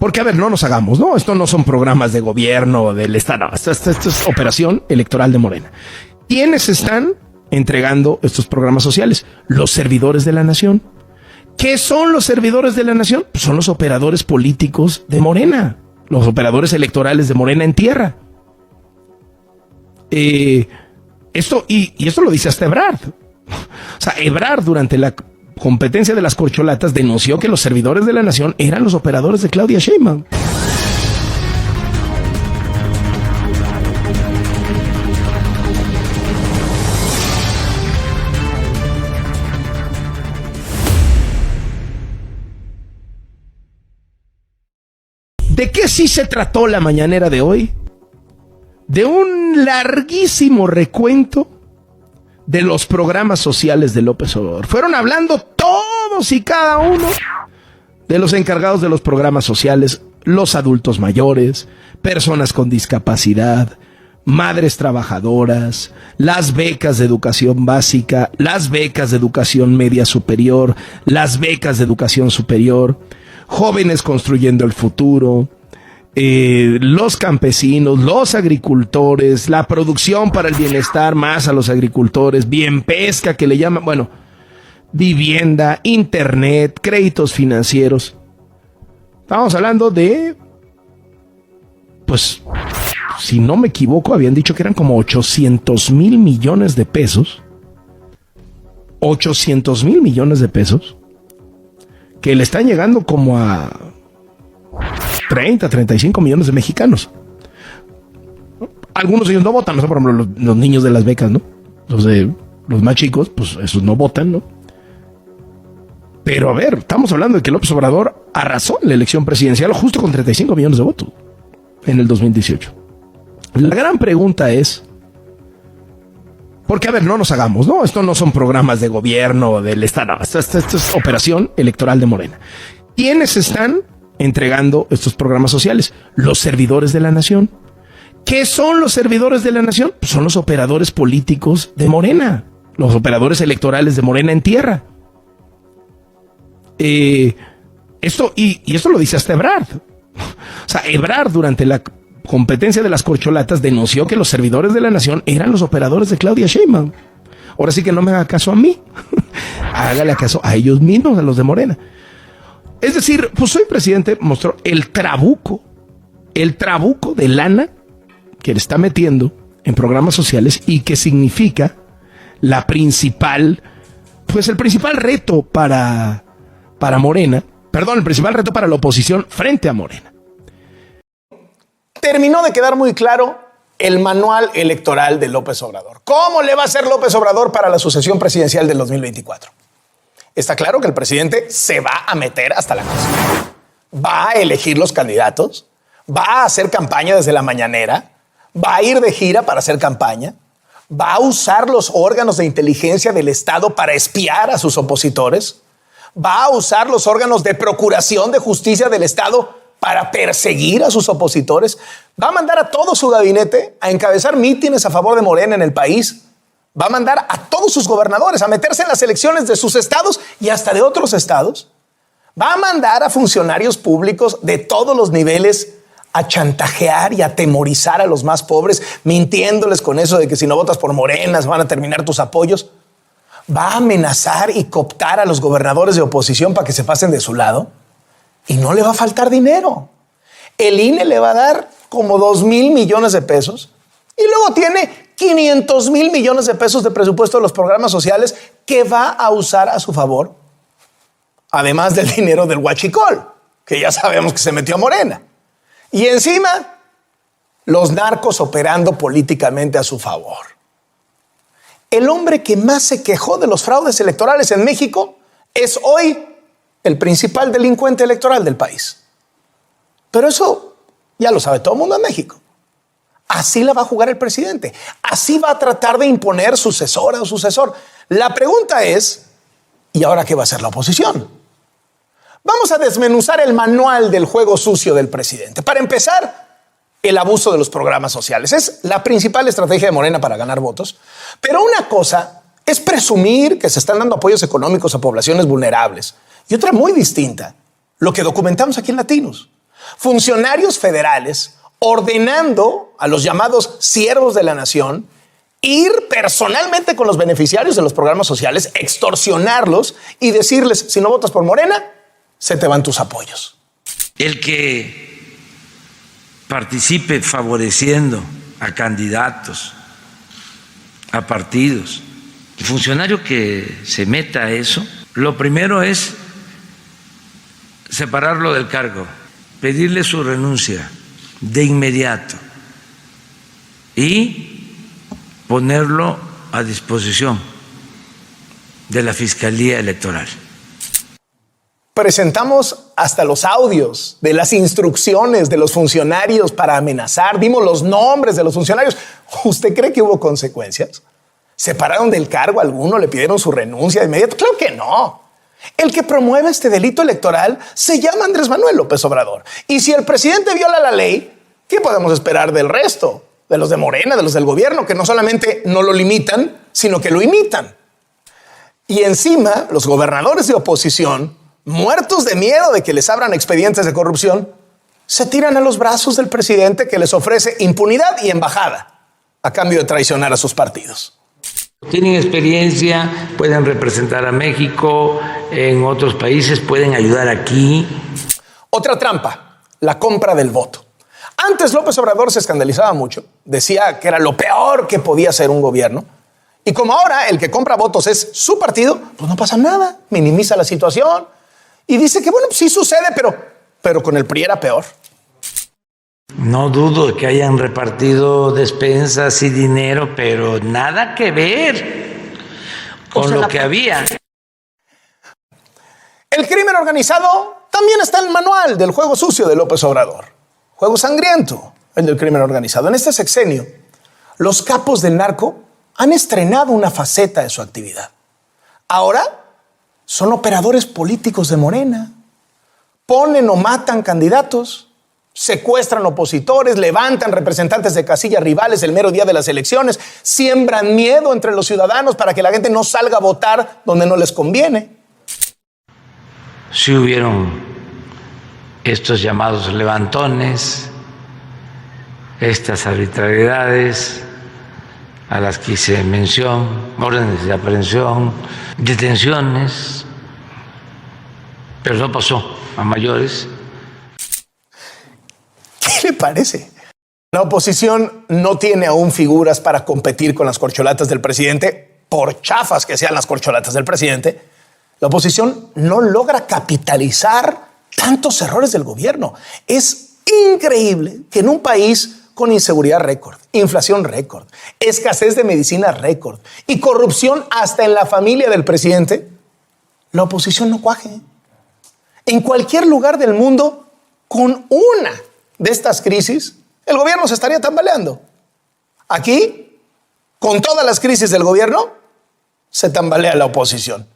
Porque, a ver, no nos hagamos, ¿no? Esto no son programas de gobierno del Estado. No, esto es operación electoral de Morena. ¿Quiénes están entregando estos programas sociales? Los servidores de la nación. ¿Qué son los servidores de la nación? Pues son los operadores políticos de Morena. Los operadores electorales de Morena en tierra. Esto lo dice hasta Ebrard. O sea, Ebrard durante la competencia de las corcholatas denunció que los servidores de la nación eran los operadores de Claudia Sheinbaum. ¿De qué sí se trató la mañanera de hoy? De un larguísimo recuento de los programas sociales de López Obrador. Fueron hablando todos y cada uno de los encargados de los programas sociales, los adultos mayores, personas con discapacidad, madres trabajadoras, las becas de educación básica, las becas de educación media superior, las becas de educación superior, jóvenes construyendo el futuro, los campesinos, los agricultores, la producción para el bienestar más a los agricultores, bien pesca que le llaman, bueno, vivienda, internet, créditos financieros. Estamos hablando de, pues, si no me equivoco, habían dicho que eran como 800,000 millones de pesos. 800,000 millones de pesos que le están llegando como a 30, 35 millones de mexicanos. Algunos de ellos no votan, no sé, por ejemplo, los niños de las becas, ¿no? Los más chicos, pues esos no votan, ¿no? Pero a ver, estamos hablando de que López Obrador arrasó en la elección presidencial justo con 35 millones de votos en el 2018. La gran pregunta es, porque, a ver, no nos hagamos, ¿no? Esto no son programas de gobierno del Estado. No, esto es operación electoral de Morena. ¿Quiénes están entregando estos programas sociales? Los servidores de la nación. ¿Qué son los servidores de la nación? Pues son los operadores políticos de Morena. Los operadores electorales de Morena en tierra. Esto lo dice hasta Ebrard. O sea, Ebrard durante la competencia de las corcholatas denunció que los servidores de la nación eran los operadores de Claudia Sheinbaum. Ahora sí que no me haga caso a mí. Hágale caso a ellos mismos, a los de Morena. Es decir, pues hoy el presidente mostró el trabuco de lana que le está metiendo en programas sociales y que significa el principal reto para Morena, el principal reto para la oposición frente a Morena. Terminó de quedar muy claro el manual electoral de López Obrador. ¿Cómo le va a hacer López Obrador para la sucesión presidencial del 2024? Está claro que el presidente se va a meter hasta la cocina. Va a elegir los candidatos, va a hacer campaña desde la mañanera, va a ir de gira para hacer campaña, va a usar los órganos de inteligencia del Estado para espiar a sus opositores, va a usar los órganos de procuración de justicia del Estado para perseguir a sus opositores, va a mandar a todo su gabinete a encabezar mítines a favor de Morena en el país, va a mandar a todos sus gobernadores a meterse en las elecciones de sus estados y hasta de otros estados, va a mandar a funcionarios públicos de todos los niveles a chantajear y atemorizar a los más pobres, mintiéndoles con eso de que si no votas por Morena van a terminar tus apoyos. Va a amenazar y cooptar a los gobernadores de oposición para que se pasen de su lado y no le va a faltar dinero. El INE le va a dar como 2,000 millones de pesos y luego tiene 500,000 millones de pesos de presupuesto de los programas sociales que va a usar a su favor, además del dinero del huachicol, que ya sabemos que se metió a Morena. Y encima, los narcos operando políticamente a su favor. El hombre que más se quejó de los fraudes electorales en México es hoy el principal delincuente electoral del país. Pero eso ya lo sabe todo el mundo en México. Así la va a jugar el presidente. Así va a tratar de imponer sucesora o sucesor. La pregunta es, ¿y ahora qué va a hacer la oposición? Vamos a desmenuzar el manual del juego sucio del presidente. Para empezar, el abuso de los programas sociales. Es la principal estrategia de Morena para ganar votos. Pero una cosa es presumir que se están dando apoyos económicos a poblaciones vulnerables. Y otra muy distinta, lo que documentamos aquí en Latinos. Funcionarios federales ordenando a los llamados siervos de la nación ir personalmente con los beneficiarios de los programas sociales, extorsionarlos y decirles, si no votas por Morena, se te van tus apoyos. El que participe favoreciendo a candidatos, a partidos, el funcionario que se meta a eso, lo primero es separarlo del cargo, pedirle su renuncia de inmediato y ponerlo a disposición de la Fiscalía Electoral. Presentamos hasta los audios de las instrucciones de los funcionarios para amenazar. Vimos los nombres de los funcionarios. ¿Usted cree que hubo consecuencias? ¿Separaron del cargo a alguno? ¿Le pidieron su renuncia de inmediato? Claro que no. El que promueve este delito electoral se llama Andrés Manuel López Obrador. Y si el presidente viola la ley, ¿qué podemos esperar del resto? De los de Morena, de los del gobierno, que no solamente no lo limitan, sino que lo imitan. Y encima, los gobernadores de oposición, muertos de miedo de que les abran expedientes de corrupción, se tiran a los brazos del presidente que les ofrece impunidad y embajada a cambio de traicionar a sus partidos. Tienen experiencia, pueden representar a México en otros países, pueden ayudar aquí. Otra trampa, la compra del voto. Antes López Obrador se escandalizaba mucho, decía que era lo peor que podía hacer un gobierno. Y como ahora el que compra votos es su partido, pues no pasa nada, minimiza la situación y dice que bueno, pues sí sucede, pero con el PRI era peor. No dudo de que hayan repartido despensas y dinero, pero nada que ver con lo que había. El crimen organizado también está en el manual del juego sucio de López Obrador. Juego sangriento, el del crimen organizado. En este sexenio, los capos del narco han estrenado una faceta de su actividad. Ahora son operadores políticos de Morena. Ponen o matan candidatos, secuestran opositores, levantan representantes de casillas rivales el mero día de las elecciones, siembran miedo entre los ciudadanos para que la gente no salga a votar donde no les conviene. Sí hubieron estos llamados levantones, estas arbitrariedades a las que hice mención, órdenes de aprehensión, detenciones, pero no pasó a mayores. ¿Qué le parece? La oposición no tiene aún figuras para competir con las corcholatas del presidente, por chafas que sean las corcholatas del presidente. La oposición no logra capitalizar tantos errores del gobierno. Es increíble que en un país con inseguridad récord, inflación récord, escasez de medicina récord y corrupción hasta en la familia del presidente, la oposición no cuaje. En cualquier lugar del mundo, con una de estas crisis, el gobierno se estaría tambaleando. Aquí, con todas las crisis del gobierno, se tambalea la oposición.